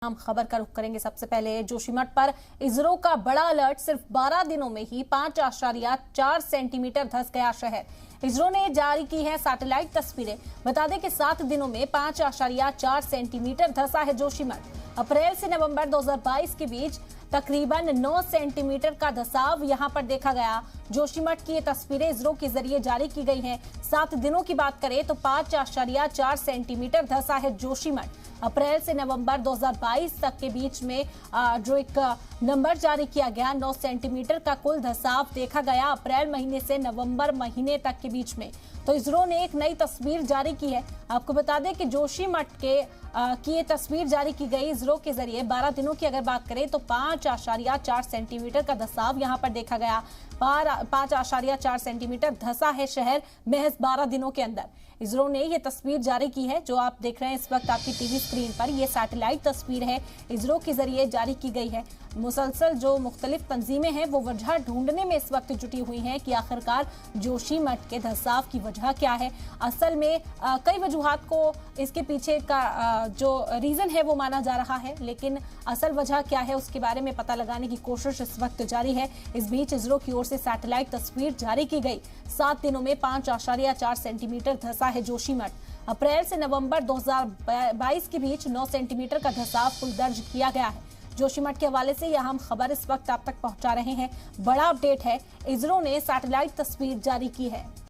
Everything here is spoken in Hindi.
हम खबर का रुख करेंगे। सबसे पहले जोशीमठ पर इसरो का बड़ा अलर्ट। सिर्फ 12 दिनों में ही 5.4 सेंटीमीटर धंस गया शहर। इसरो ने जारी की है सैटेलाइट तस्वीरें। बता दें कि 7 दिनों में 5.4 सेंटीमीटर धंसा है जोशीमठ। अप्रैल से नवंबर 2022 के बीच तकरीबन 9 सेंटीमीटर का धंसाव यहां पर देखा गया। जोशीमठ की ये तस्वीरें इसरो के जरिए जारी की गई हैं। 7 दिनों की बात करें तो 5.4 सेंटीमीटर धंसा है जोशीमठ। अप्रैल से नवंबर 2022 तक के बीच में जो एक नंबर जारी किया गया, 9 सेंटीमीटर का कुल धंसाव देखा गया अप्रैल महीने से नवंबर महीने तक के बीच में। तो इसरो ने एक नई तस्वीर जारी की है। आपको बता दें कि जोशीमठ की ये तस्वीर जारी की गई इसरो के जरिए। 12 दिनों की अगर बात करें तो 5.4 सेंटीमीटर का धंसाव यहां पर देखा गया। 5.4 सेंटीमीटर धंसा है शहर महज 12 दिनों के अंदर। इसरो ने यह तस्वीर जारी की है जो आप देख रहे हैं इस वक्त आपकी टीवी स्क्रीन पर। यह सैटेलाइट तस्वीर है, इसरो के जरिए जारी की गई है। मुसलसल जो मुख्तलिफ तंजीमें हैं वो वजह ढूंढने में इस वक्त जुटी हुई हैं कि आखिरकार जोशीमठ के धंसाव की वजह क्या है। असल में कई वजूहात को इसके पीछे का जो रीजन है वो माना जा रहा है, लेकिन असल वजह क्या है उसके बारे में पता लगाने की कोशिश इस वक्त जारी है। इस बीच इसरो की ओर से सैटेलाइट तस्वीर जारी की गई। 7 दिनों में 5.4 सेंटीमीटर धंसा है जोशीमठ। अप्रैल से नवंबर 2022 के बीच 9 सेंटीमीटर का धंसाव कुल दर्ज किया गया है। जोशीमठ के हवाले से यह हम खबर इस वक्त आप तक पहुंचा रहे हैं। बड़ा अपडेट है, इसरो ने सैटेलाइट तस्वीर जारी की है।